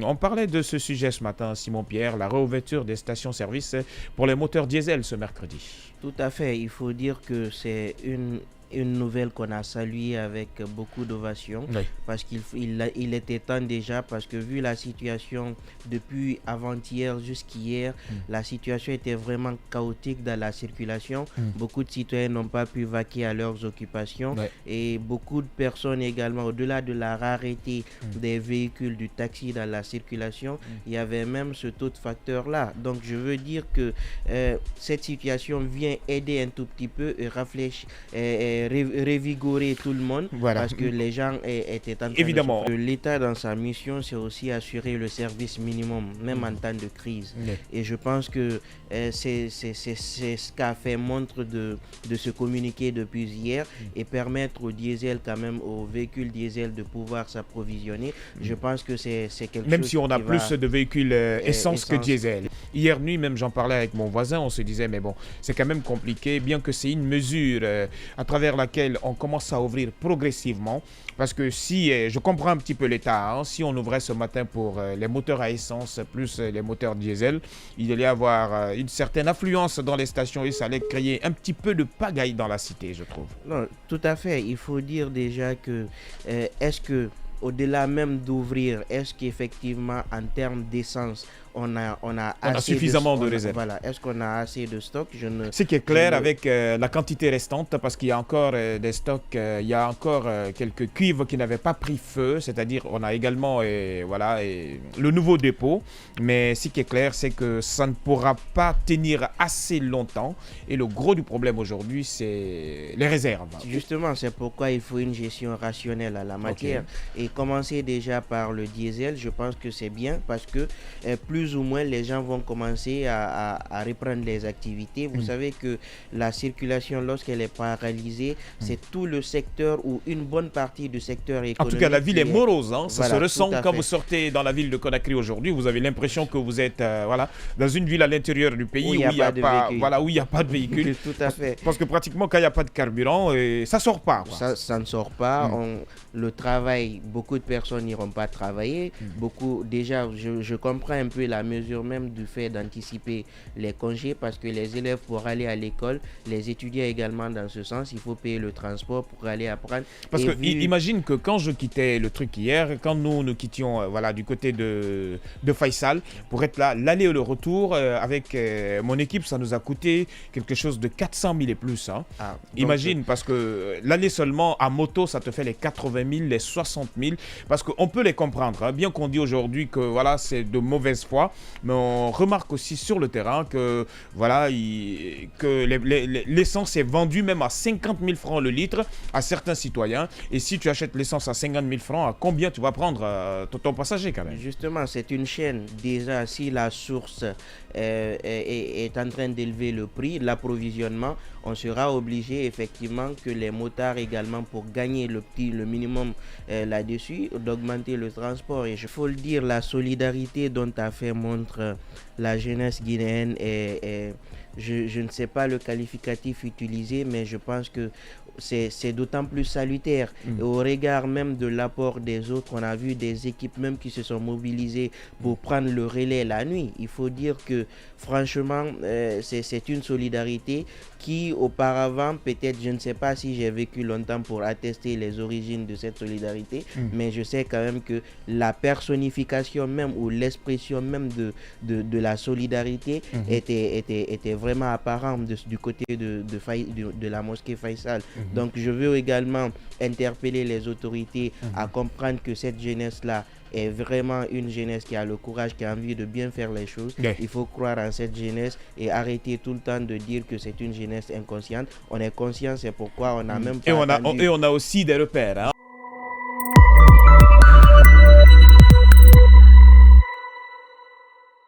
On parlait de ce sujet ce matin, Simon-Pierre, la réouverture des stations-service pour les moteurs diesel ce mercredi. Tout à fait, il faut dire que c'est une nouvelle qu'on a saluée avec beaucoup d'ovation Oui. parce qu'il était temps déjà, parce que vu la situation depuis avant-hier jusqu'hier, la situation était vraiment chaotique dans la circulation. Beaucoup de citoyens n'ont pas pu vaquer à leurs occupations et beaucoup de personnes également, au-delà de la rareté des véhicules, du taxi dans la circulation, il y avait même ce taux de facteur-là. Donc je veux dire que cette situation vient aider un tout petit peu et réfléchir, revigorer tout le monde, parce que les gens étaient en train Évidemment. L'État dans sa mission, c'est aussi assurer le service minimum, même en temps de crise. Et je pense que c'est ce qu'a fait montre de se communiquer depuis hier et permettre au diesel, quand même aux véhicules diesel, de pouvoir s'approvisionner. Je pense que c'est quelque chose. Même si on a plus de véhicules essence que diesel. Hier nuit, même j'en parlais avec mon voisin, on se disait mais bon, c'est quand même compliqué, bien que c'est une mesure à travers laquelle on commence à ouvrir progressivement. Parce que si, je comprends un petit peu l'État, si on ouvrait ce matin pour les moteurs à essence plus les moteurs diesel, il allait y avoir une certaine affluence dans les stations et ça allait créer un petit peu de pagaille dans la cité, je trouve. Non, tout à fait. Il faut dire déjà que est-ce que, au-delà même d'ouvrir, est-ce qu'effectivement en termes d'essence, on a suffisamment de réserves. Voilà. Est-ce qu'on a assez de stock? Ce qui est clair avec la quantité restante, parce qu'il y a encore des stocks, il y a encore quelques cuivres qui n'avaient pas pris feu, c'est-à-dire on a également le nouveau dépôt, mais ce qui est clair, c'est que ça ne pourra pas tenir assez longtemps, et le gros du problème aujourd'hui, c'est les réserves. Justement, c'est pourquoi il faut une gestion rationnelle à la matière, et commencer déjà par le diesel. Je pense que c'est bien, parce que plus ou moins les gens vont commencer à reprendre les activités. Vous savez que la circulation, lorsqu'elle est paralysée, c'est tout le secteur ou une bonne partie du secteur économique. En tout cas, la ville est morose. Ça se ressent quand vous fait. sortez dans la ville de Conakry aujourd'hui. Vous avez l'impression que vous êtes dans une ville à l'intérieur du pays où il n'y a pas de véhicule. Tout à fait. Parce que pratiquement, quand il n'y a pas de carburant, ça ne sort pas. Ça ne sort pas. Le travail, beaucoup de personnes n'iront pas travailler. Déjà, je comprends un peu la mesure même du fait d'anticiper les congés, parce que les élèves, pour aller à l'école, les étudiants également dans ce sens, il faut payer le transport pour aller apprendre. Parce que imagine que quand je quittais le truc hier, quand nous quittions du côté de Faisal, pour être là, l'aller et le retour avec mon équipe, ça nous a coûté quelque chose de 400 000 et plus. Imagine, parce que l'aller seulement à moto, ça te fait les 80 000, les 60 000, parce qu'on peut les comprendre, bien qu'on dit aujourd'hui que c'est de mauvaise foi, mais on remarque aussi sur le terrain que l'essence est vendue même à 50 000 francs le litre à certains citoyens. Et si tu achètes l'essence à 50 000 francs, à combien tu vas prendre ton passager quand même? Justement, c'est une chaîne. Déjà, si la source est en train d'élever le prix, l'approvisionnement, on sera obligé effectivement que les motards également, pour gagner le minimum là-dessus, d'augmenter le transport. Et il faut le dire, la solidarité dont a fait montre la jeunesse guinéenne je ne sais pas le qualificatif utilisé, mais je pense que c'est d'autant plus salutaire. Et au regard même de l'apport des autres, on a vu des équipes même qui se sont mobilisées pour prendre le relais la nuit. Il faut dire que franchement, c'est une solidarité qui auparavant, peut-être, je ne sais pas si j'ai vécu longtemps pour attester les origines de cette solidarité, mais je sais quand même que la personnification même ou l'expression même de la solidarité était vraiment apparente du côté de la mosquée Faisal. Donc je veux également interpeller les autorités à comprendre que cette jeunesse-là est vraiment une jeunesse qui a le courage, qui a envie de bien faire les choses. Il faut croire en cette jeunesse et arrêter tout le temps de dire que c'est une jeunesse inconsciente. On est conscient, c'est pourquoi on a même pas et on a aussi des repères.